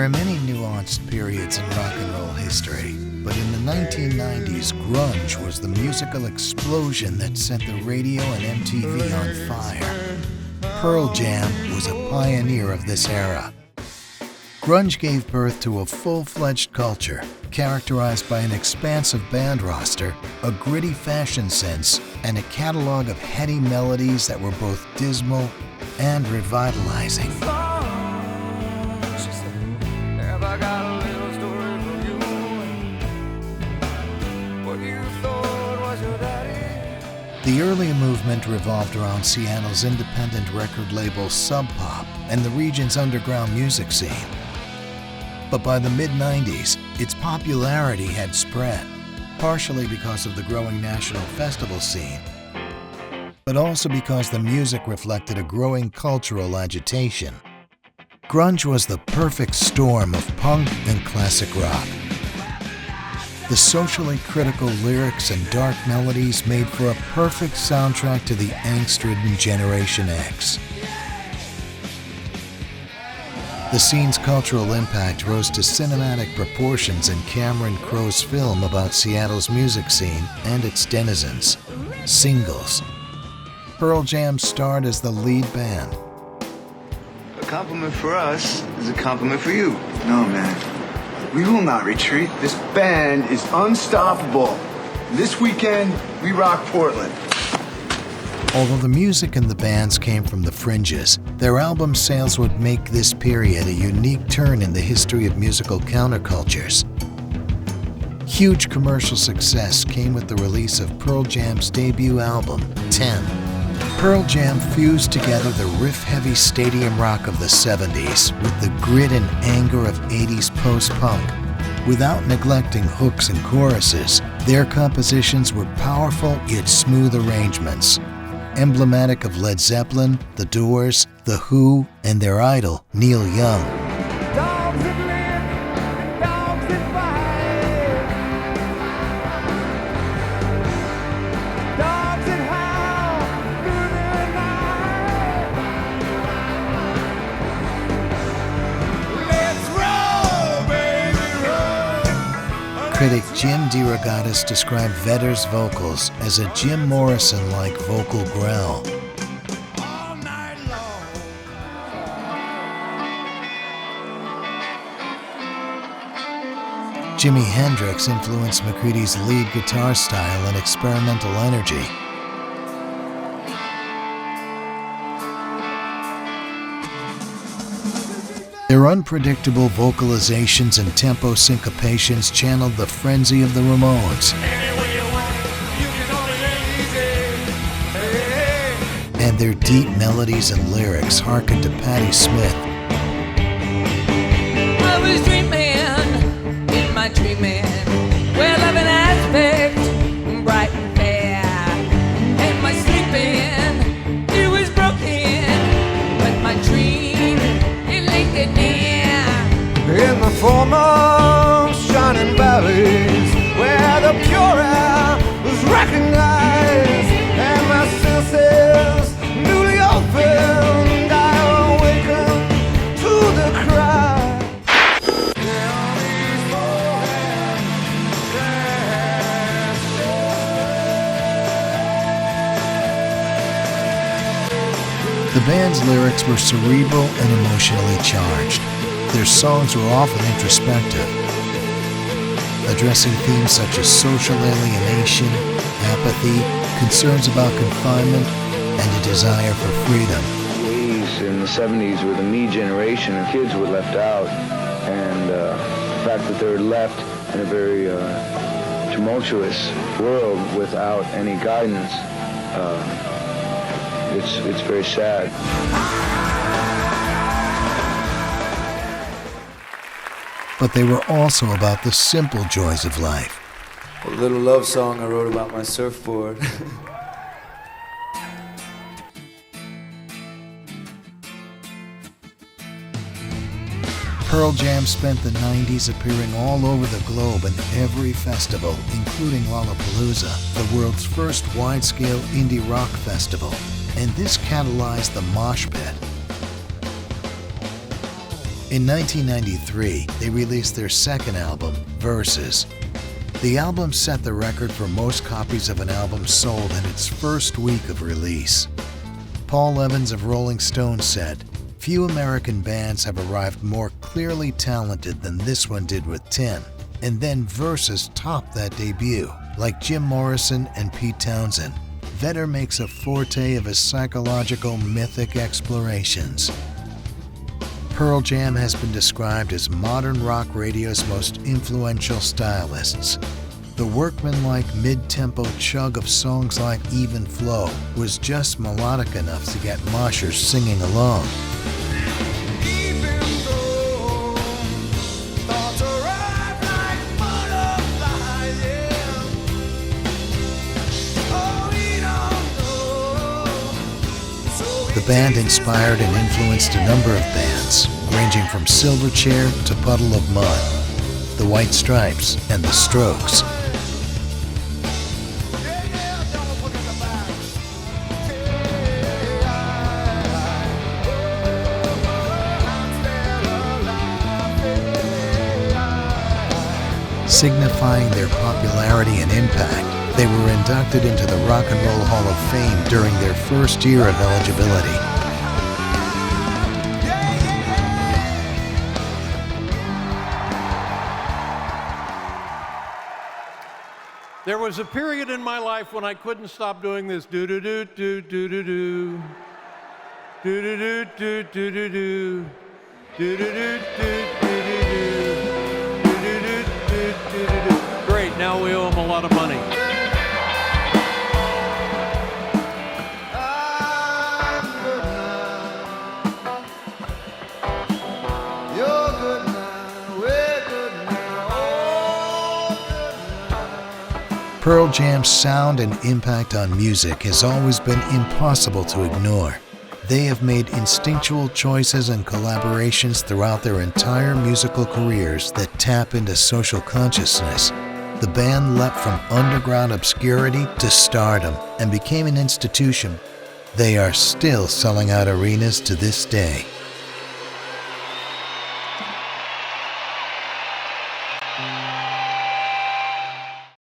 are many nuanced periods in rock and roll history, but in the 1990s, grunge was the musical explosion that set the radio and MTV on fire. Pearl Jam was a pioneer of this era. Grunge gave birth to a full-fledged culture, characterized by an expansive band roster, a gritty fashion sense, and a catalog of heady melodies that were both dismal and revitalizing. The early movement revolved around Seattle's independent record label Sub Pop and the region's underground music scene. But by the mid-90s, its popularity had spread, partially because of the growing national festival scene, but also because the music reflected a growing cultural agitation. Grunge was the perfect storm of punk and classic rock. The socially critical lyrics and dark melodies made for a perfect soundtrack to the angst-ridden Generation X. The scene's cultural impact rose to cinematic proportions in Cameron Crowe's film about Seattle's music scene and its denizens, Singles. Pearl Jam starred as the lead band. A compliment for us is a compliment for you. No, man. We will not retreat. This band is unstoppable. This weekend, we rock Portland. Although the music and the bands came from the fringes, their album sales would make this period a unique turn in the history of musical countercultures. Huge commercial success came with the release of Pearl Jam's debut album, 10. Pearl Jam fused together the riff-heavy stadium rock of the 70s with the grit and anger of 80s post-punk. Without neglecting hooks and choruses, their compositions were powerful yet smooth arrangements, emblematic of Led Zeppelin, The Doors, The Who, and their idol, Neil Young. Critic Jim DeRogatis described Vedder's vocals as a Jim Morrison-like vocal growl. Jimi Hendrix influenced McCready's lead guitar style and experimental energy. Their unpredictable vocalizations and tempo syncopations channeled the frenzy of the Ramones. And their deep melodies and lyrics harkened to Patti Smith. I was dreaming in my dreaming, where love and aspect, bright and fair. And my sleeping, it was broken, but my dream, it lingered near. In the foremost shining valleys, where the pure air was recognized, and my senses newly opened, I awakened to the cry. The band's lyrics were cerebral and emotionally charged. Their songs were often introspective, addressing themes such as social alienation, apathy, concerns about confinement, and a desire for freedom. In the 70s were the me generation, and kids were left out, and the fact that they were left in a very tumultuous world without any guidance, it's very sad. But they were also about the simple joys of life. A little love song I wrote about my surfboard. Pearl Jam spent the 90s appearing all over the globe in every festival, including Lollapalooza, the world's first wide-scale indie rock festival. And this catalyzed the mosh pit. In 1993, they released their second album, Verses. The album set the record for most copies of an album sold in its first week of release. Paul Evans of Rolling Stone said, "Few American bands have arrived more clearly talented than this one did with 10, and then Verses topped that debut, like Jim Morrison and Pete Townsend. Vedder makes a forte of his psychological, mythic explorations." Pearl Jam has been described as modern rock radio's most influential stylists. The workmanlike mid-tempo chug of songs like Even Flow was just melodic enough to get moshers singing along. The band inspired and influenced a number of bands, ranging from Silverchair to Puddle of Mud, the White Stripes, and the Strokes. Signifying their popularity and impact, they were inducted into the Rock and Roll Hall of Fame during their first year of eligibility. There was a period in my life when I couldn't stop doing this do-do-do-do-do-do-do, do-do-do-do-do-do-do, do-do-do-do-do-do-do. Great, now we owe him a lot of money. Pearl Jam's sound and impact on music has always been impossible to ignore. They have made instinctual choices and collaborations throughout their entire musical careers that tap into social consciousness. The band leapt from underground obscurity to stardom and became an institution. They are still selling out arenas to this day.